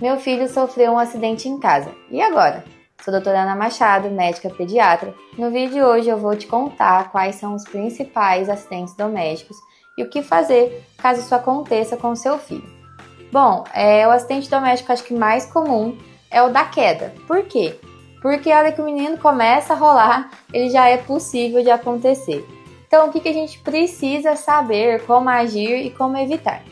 Meu filho sofreu um acidente em casa. E agora? Sou a doutora Ana Machado, médica pediatra. No vídeo de hoje eu vou te contar quais são os principais acidentes domésticos e o que fazer caso isso aconteça com o seu filho. Bom, o acidente doméstico acho que mais comum é o da queda. Por quê? Porque a hora que o menino começa a rolar, ele já é possível de acontecer. Então, o que a gente precisa saber, como agir e como evitar?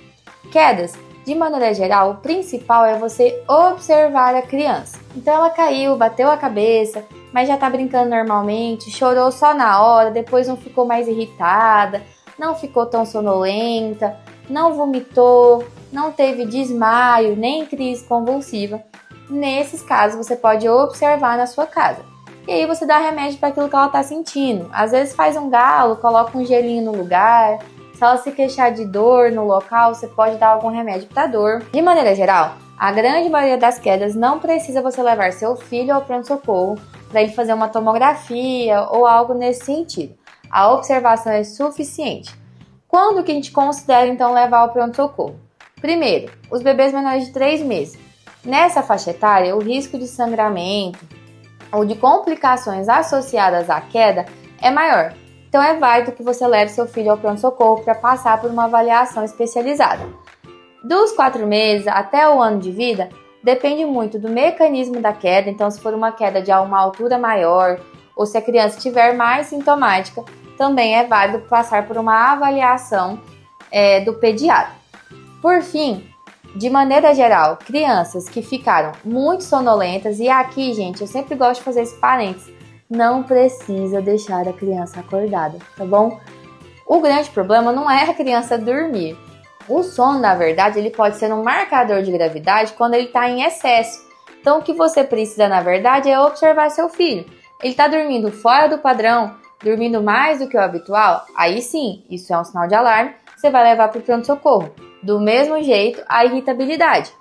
Quedas, de maneira geral, o principal é você observar a criança. Então, ela caiu, bateu a cabeça, mas já está brincando normalmente, chorou só na hora, depois não ficou mais irritada, não ficou tão sonolenta, não vomitou, não teve desmaio, nem crise convulsiva. Nesses casos, você pode observar na sua casa. E aí você dá remédio para aquilo que ela está sentindo. Às vezes faz um galo, coloca um gelinho no lugar. Se ela se queixar de dor no local, você pode dar algum remédio para dor. De maneira geral, a grande maioria das quedas não precisa você levar seu filho ao pronto-socorro para ele fazer uma tomografia ou algo nesse sentido. A observação é suficiente. Quando que a gente considera então levar ao pronto-socorro? Primeiro, os bebês menores de 3 meses. Nessa faixa etária, o risco de sangramento ou de complicações associadas à queda é maior. Então é válido que você leve seu filho ao pronto-socorro para passar por uma avaliação especializada. Dos 4 meses até o ano de vida, depende muito do mecanismo da queda. Então, se for uma queda de uma altura maior ou se a criança estiver mais sintomática, também é válido passar por uma avaliação do pediatra. Por fim, de maneira geral, crianças que ficaram muito sonolentas, e aqui, gente, eu sempre gosto de fazer esse parênteses, não precisa deixar a criança acordada, tá bom? O grande problema não é a criança dormir. O sono, na verdade, ele pode ser um marcador de gravidade quando ele está em excesso. Então, o que você precisa, na verdade, é observar seu filho. Ele está dormindo fora do padrão, dormindo mais do que o habitual? Aí sim, isso é um sinal de alarme, você vai levar para o pronto-socorro. Do mesmo jeito, a irritabilidade.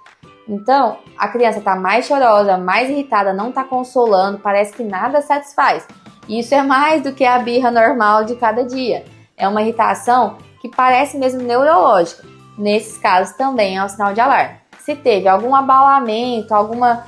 Então, a criança está mais chorosa, mais irritada, não está consolando, parece que nada satisfaz. Isso é mais do que a birra normal de cada dia. É uma irritação que parece mesmo neurológica. Nesses casos também é um sinal de alarme. Se teve algum abalamento, alguma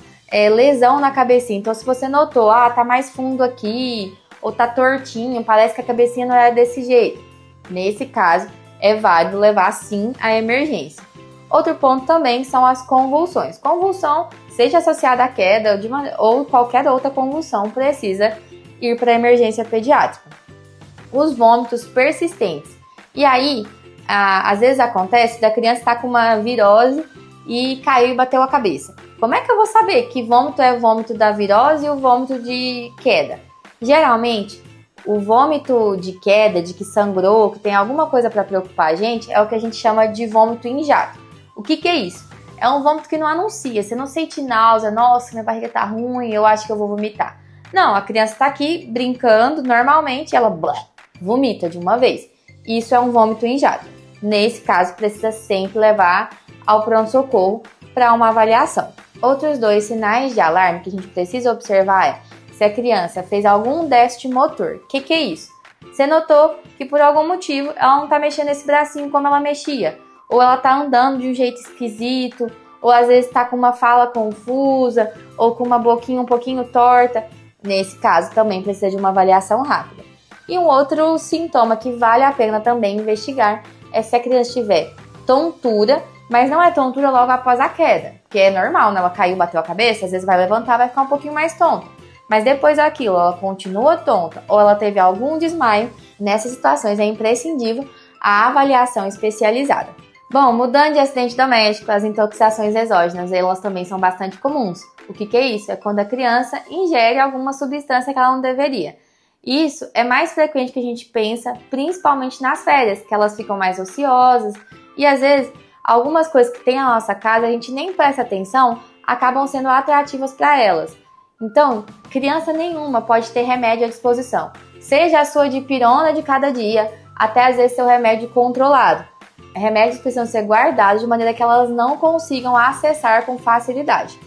lesão na cabecinha, então se você notou, tá mais fundo aqui, ou tá tortinho, parece que a cabecinha não era desse jeito. Nesse caso, é válido levar sim à emergência. Outro ponto também são as convulsões. Convulsão, seja associada à queda ou qualquer outra convulsão, precisa ir para a emergência pediátrica. Os vômitos persistentes. E aí, às vezes acontece da criança estar com uma virose e caiu e bateu a cabeça. Como é que eu vou saber que vômito é o vômito da virose e o vômito de queda? Geralmente, o vômito de queda, de que sangrou, que tem alguma coisa para preocupar a gente, é o que a gente chama de vômito em jato. O que é isso? É um vômito que não anuncia, você não sente náusea, nossa, minha barriga tá ruim, eu acho que eu vou vomitar. Não, a criança tá aqui brincando normalmente, ela vomita de uma vez. Isso é um vômito em jato. Nesse caso, precisa sempre levar ao pronto-socorro para uma avaliação. Outros 2 sinais de alarme que a gente precisa observar é se a criança fez algum déficit motor. O que é isso? Você notou que por algum motivo ela não está mexendo esse bracinho como ela mexia, ou ela está andando de um jeito esquisito, ou às vezes está com uma fala confusa, ou com uma boquinha um pouquinho torta. Nesse caso também precisa de uma avaliação rápida. E um outro sintoma que vale a pena também investigar é se a criança tiver tontura, mas não é tontura logo após a queda, que é normal, né? Ela caiu, bateu a cabeça, às vezes vai levantar, vai ficar um pouquinho mais tonta. Mas depois daquilo, ela continua tonta ou ela teve algum desmaio, nessas situações é imprescindível a avaliação especializada. Bom, mudando de acidente doméstico, as intoxicações exógenas, elas também são bastante comuns. O que é isso? É quando a criança ingere alguma substância que ela não deveria. Isso é mais frequente que a gente pensa, principalmente nas férias, que elas ficam mais ociosas e às vezes algumas coisas que tem na nossa casa a gente nem presta atenção, acabam sendo atrativas para elas. Então, criança nenhuma pode ter remédio à disposição, seja a sua dipirona de cada dia, até às vezes seu remédio controlado. Remédios precisam ser guardados de maneira que elas não consigam acessar com facilidade.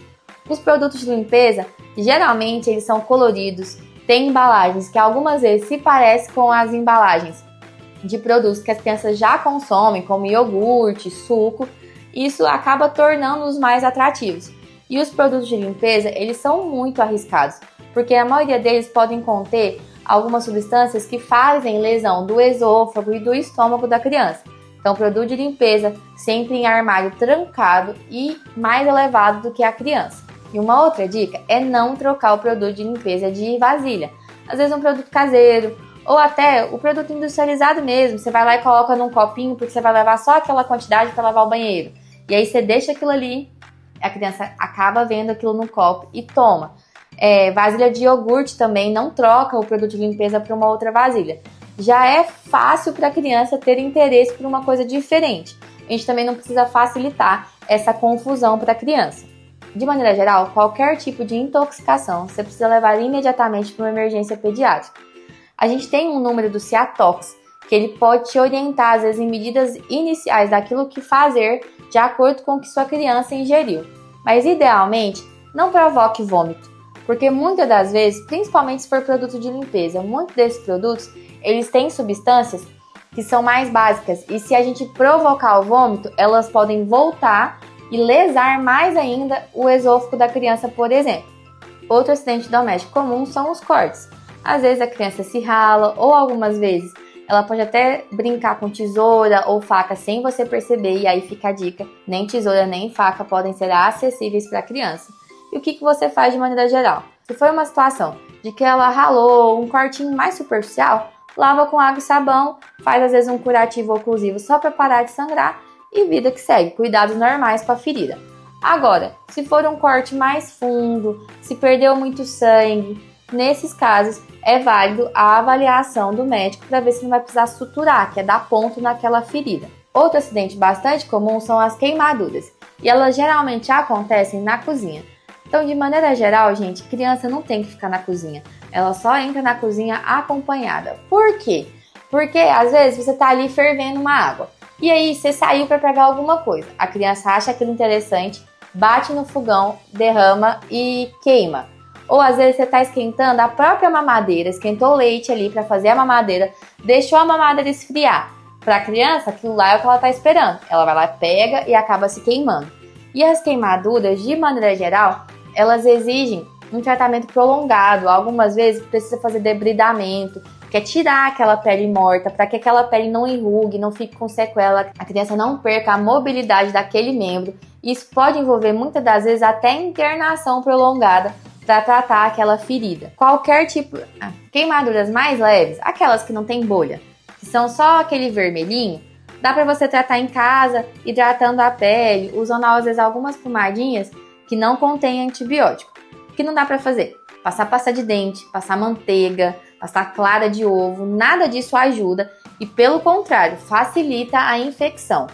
Os produtos de limpeza, geralmente eles são coloridos, têm embalagens que algumas vezes se parecem com as embalagens de produtos que as crianças já consomem, como iogurte, suco. Isso acaba tornando-os mais atrativos. E os produtos de limpeza, eles são muito arriscados, porque a maioria deles podem conter algumas substâncias que fazem lesão do esôfago e do estômago da criança. Então, produto de limpeza sempre em armário trancado e mais elevado do que a criança. E uma outra dica é não trocar o produto de limpeza de vasilha. Às vezes um produto caseiro ou até o produto industrializado mesmo. Você vai lá e coloca num copinho porque você vai levar só aquela quantidade para lavar o banheiro. E aí você deixa aquilo ali, a criança acaba vendo aquilo no copo e toma. Vasilha de iogurte também, não troca o produto de limpeza para uma outra vasilha. Já é fácil para a criança ter interesse por uma coisa diferente. A gente também não precisa facilitar essa confusão para a criança. De maneira geral, qualquer tipo de intoxicação você precisa levar imediatamente para uma emergência pediátrica. A gente tem um número do Ciatox, que ele pode te orientar, às vezes, em medidas iniciais daquilo que fazer de acordo com o que sua criança ingeriu. Mas, idealmente, não provoque vômito, porque muitas das vezes, principalmente se for produto de limpeza, muitos desses produtos, eles têm substâncias que são mais básicas e se a gente provocar o vômito, elas podem voltar e lesar mais ainda o esôfago da criança, por exemplo. Outro acidente doméstico comum são os cortes. Às vezes a criança se rala ou algumas vezes ela pode até brincar com tesoura ou faca sem você perceber e aí fica a dica, nem tesoura nem faca podem ser acessíveis para a criança. E o que você faz de maneira geral? Se foi uma situação de que ela ralou um cortinho mais superficial, lava com água e sabão, faz às vezes um curativo oclusivo só para parar de sangrar e vida que segue, cuidados normais com a ferida. Agora, se for um corte mais fundo, se perdeu muito sangue, nesses casos é válido a avaliação do médico para ver se não vai precisar suturar, que é dar ponto naquela ferida. Outro acidente bastante comum são as queimaduras, e elas geralmente acontecem na cozinha. Então, de maneira geral, gente, criança não tem que ficar na cozinha. Ela só entra na cozinha acompanhada. Por quê? Porque às vezes você está ali fervendo uma água. E aí você saiu para pegar alguma coisa. A criança acha aquilo interessante, bate no fogão, derrama e queima. Ou às vezes você está esquentando a própria mamadeira, esquentou o leite ali para fazer a mamadeira, deixou a mamadeira esfriar. Para a criança, aquilo lá é o que ela está esperando. Ela vai lá, pega e acaba se queimando. E as queimaduras, de maneira geral, elas exigem um tratamento prolongado. Algumas vezes precisa fazer debridamento, que é tirar aquela pele morta para que aquela pele não enrugue, não fique com sequela, a criança não perca a mobilidade daquele membro. Isso pode envolver muitas das vezes até internação prolongada para tratar aquela ferida. Qualquer tipo, queimaduras mais leves, aquelas que não tem bolha, que são só aquele vermelhinho, dá para você tratar em casa, hidratando a pele, usando às vezes algumas pomadinhas que não contêm antibiótico. O que não dá para fazer? Passar pasta de dente, passar manteiga, passar clara de ovo, nada disso ajuda e, pelo contrário, facilita a infecção.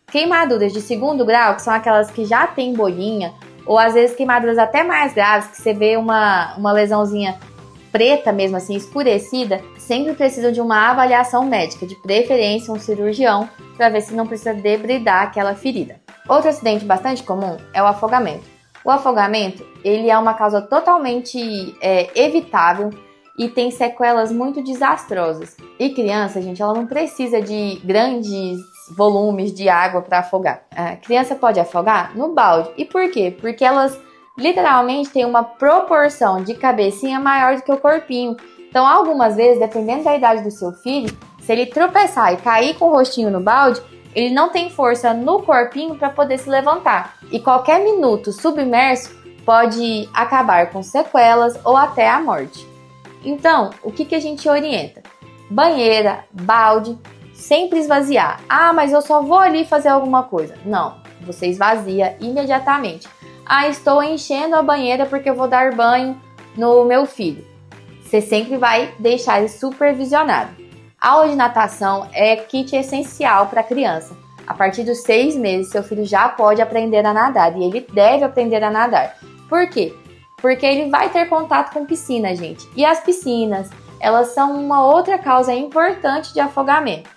Queimaduras de segundo grau, que são aquelas que já tem bolinha, ou às vezes queimaduras até mais graves, que você vê uma lesãozinha preta mesmo assim, escurecida, sempre precisam de uma avaliação médica, de preferência um cirurgião, para ver se não precisa debridar aquela ferida. Outro acidente bastante comum é o afogamento. O afogamento, ele é uma causa totalmente evitável e tem sequelas muito desastrosas. E criança, gente, ela não precisa de grandes volumes de água para afogar. A criança pode afogar no balde. E por quê? Porque elas literalmente têm uma proporção de cabecinha maior do que o corpinho. Então, algumas vezes, dependendo da idade do seu filho, se ele tropeçar e cair com o rostinho no balde, ele não tem força no corpinho para poder se levantar. E qualquer minuto submerso pode acabar com sequelas ou até a morte. Então, o que a gente orienta? Banheira, balde, sempre esvaziar. Ah, mas eu só vou ali fazer alguma coisa. Não, você esvazia imediatamente. Ah, estou enchendo a banheira porque eu vou dar banho no meu filho. Você sempre vai deixar ele supervisionado. Aula de natação é kit essencial para a criança. A partir dos 6 meses, seu filho já pode aprender a nadar e ele deve aprender a nadar. Por quê? Porque ele vai ter contato com piscina, gente. E as piscinas, elas são uma outra causa importante de afogamento.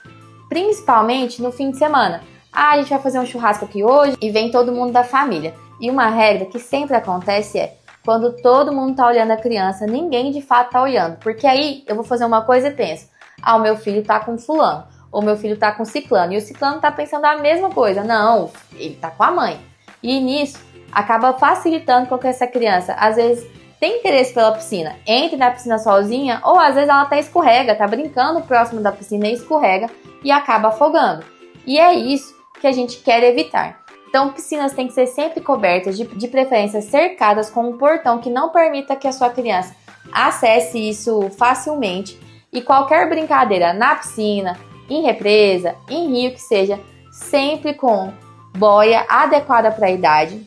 Principalmente no fim de semana. Ah, a gente vai fazer um churrasco aqui hoje e vem todo mundo da família. E uma regra que sempre acontece é, quando todo mundo tá olhando a criança, ninguém de fato tá olhando. Porque aí eu vou fazer uma coisa e penso, ah, o meu filho tá com fulano, ou meu filho tá com ciclano. E o ciclano tá pensando a mesma coisa. Não, ele tá com a mãe. E nisso, acaba facilitando com que essa criança, às vezes, tem interesse pela piscina, entre na piscina sozinha, ou às vezes ela até escorrega, tá brincando próximo da piscina e escorrega e acaba afogando. E é isso que a gente quer evitar. Então, piscinas têm que ser sempre cobertas, de preferência cercadas com um portão que não permita que a sua criança acesse isso facilmente. E qualquer brincadeira na piscina, em represa, em rio que seja, sempre com boia adequada para a idade.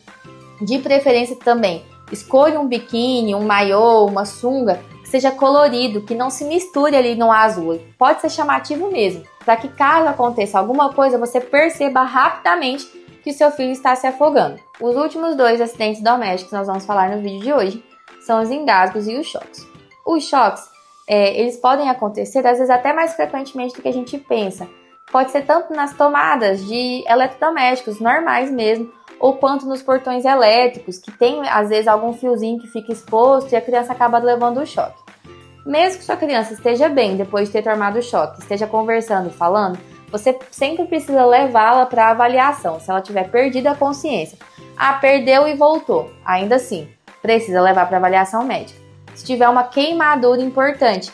De preferência também, escolha um biquíni, um maiô, uma sunga que seja colorido, que não se misture ali no azul. Pode ser chamativo mesmo, para que caso aconteça alguma coisa, você perceba rapidamente que seu filho está se afogando. Os últimos 2 acidentes domésticos que nós vamos falar no vídeo de hoje são os engasgos e os choques. Os choques, eles podem acontecer, às vezes até mais frequentemente do que a gente pensa. Pode ser tanto nas tomadas de eletrodomésticos normais mesmo, ou quanto nos portões elétricos, que tem às vezes algum fiozinho que fica exposto e a criança acaba levando o choque. Mesmo que sua criança esteja bem depois de ter tomado o choque, esteja conversando, falando, você sempre precisa levá-la para avaliação, se ela tiver perdido a consciência. Ah, perdeu e voltou. Ainda assim, precisa levar para avaliação médica. Se tiver uma queimadura importante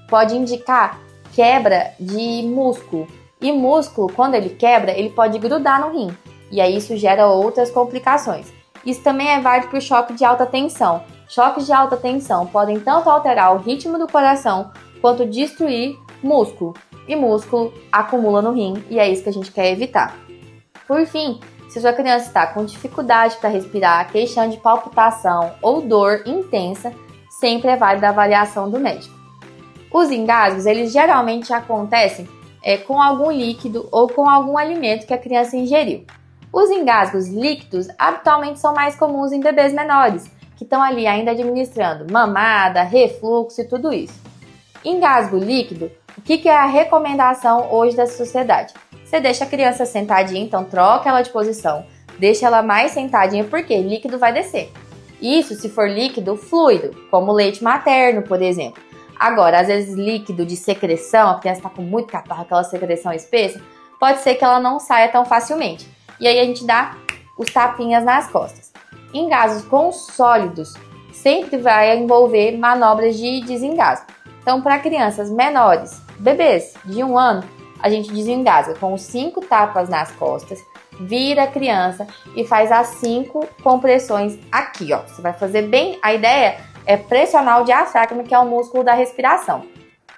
pode indicar quebra de músculo. E músculo, quando ele quebra, ele pode grudar no rim. E aí isso gera outras complicações. Isso também é válido para o choque de alta tensão. Choques de alta tensão podem tanto alterar o ritmo do coração, quanto destruir músculo. E músculo acumula no rim, e é isso que a gente quer evitar. Por fim, se sua criança está com dificuldade para respirar, queixando de palpitação ou dor intensa, sempre é válida a avaliação do médico. Os engasgos, eles geralmente acontecem com algum líquido ou com algum alimento que a criança ingeriu. Os engasgos líquidos habitualmente são mais comuns em bebês menores, que estão ali ainda administrando mamada, refluxo e tudo isso. Engasgo líquido, o que é a recomendação hoje da sociedade? Você deixa a criança sentadinha, então troca ela de posição, deixa ela mais sentadinha, porque líquido vai descer. Isso se for líquido fluido, como leite materno, por exemplo. Agora, às vezes líquido de secreção, a criança está com muito catarro, aquela secreção espessa, pode ser que ela não saia tão facilmente. E aí a gente dá os tapinhas nas costas. Engasgos com sólidos sempre vai envolver manobras de desengasgo. Então, para crianças menores, bebês de 1 ano, a gente desengasga com 5 tapas nas costas, vira a criança e faz as 5 compressões aqui, ó. Você vai fazer bem, a ideia é pressionar o diafragma, que é o músculo da respiração.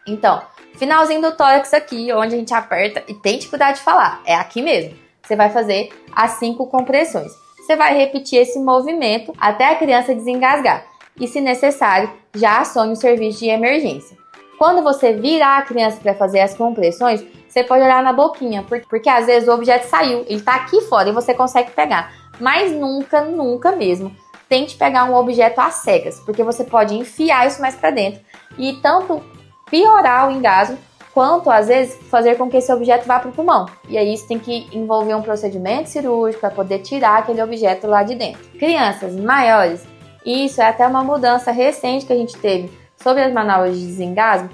Então, finalzinho do tórax aqui, onde a gente aperta e tem dificuldade de falar, é aqui mesmo. Você vai fazer as 5 compressões. Você vai repetir esse movimento até a criança desengasgar. E, se necessário, já acione o serviço de emergência. Quando você virar a criança para fazer as compressões, você pode olhar na boquinha, porque às vezes o objeto saiu, ele está aqui fora e você consegue pegar. Mas nunca mesmo tente pegar um objeto às cegas, porque você pode enfiar isso mais para dentro e tanto piorar o engasgo, quanto às vezes fazer com que esse objeto vá para o pulmão. E aí isso tem que envolver um procedimento cirúrgico para poder tirar aquele objeto lá de dentro. Crianças maiores, isso é até uma mudança recente que a gente teve sobre as manobras de desengasgo.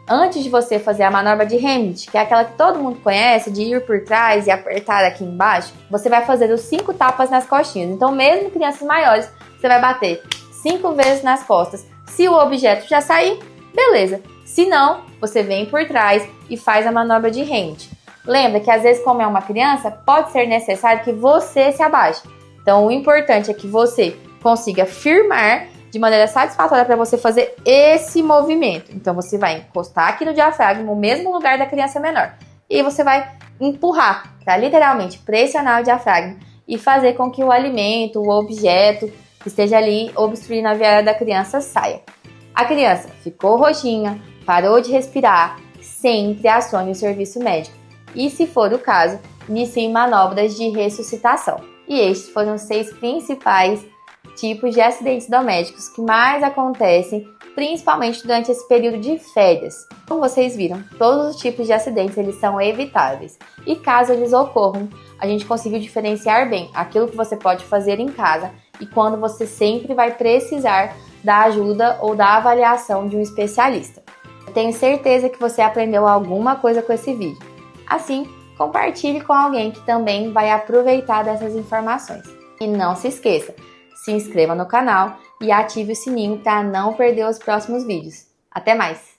Antes de você fazer a manobra de Hamlet, que é aquela que todo mundo conhece, de ir por trás e apertar aqui embaixo, você vai fazer os 5 tapas nas costinhas. Então, mesmo crianças maiores, você vai bater 5 vezes nas costas. Se o objeto já sair, beleza. Se não, você vem por trás e faz a manobra de Hamlet. Lembra que às vezes, como é uma criança, pode ser necessário que você se abaixe. Então, o importante é que você consiga firmar de maneira satisfatória para você fazer esse movimento. Então, você vai encostar aqui no diafragma, no mesmo lugar da criança menor. E você vai empurrar, para literalmente pressionar o diafragma e fazer com que o alimento, o objeto que esteja ali obstruindo a via aérea da criança saia. A criança ficou roxinha, parou de respirar, sempre acione o serviço médico. E, se for o caso, inicie manobras de ressuscitação. E estes foram os 6 principais tipos de acidentes domésticos que mais acontecem, principalmente durante esse período de férias. Como vocês viram, todos os tipos de acidentes eles são evitáveis. E caso eles ocorram, a gente conseguiu diferenciar bem aquilo que você pode fazer em casa e quando você sempre vai precisar da ajuda ou da avaliação de um especialista. Eu tenho certeza que você aprendeu alguma coisa com esse vídeo. Assim compartilhe com alguém que também vai aproveitar dessas informações. E não se esqueça, se inscreva no canal e ative o sininho para não perder os próximos vídeos. Até mais!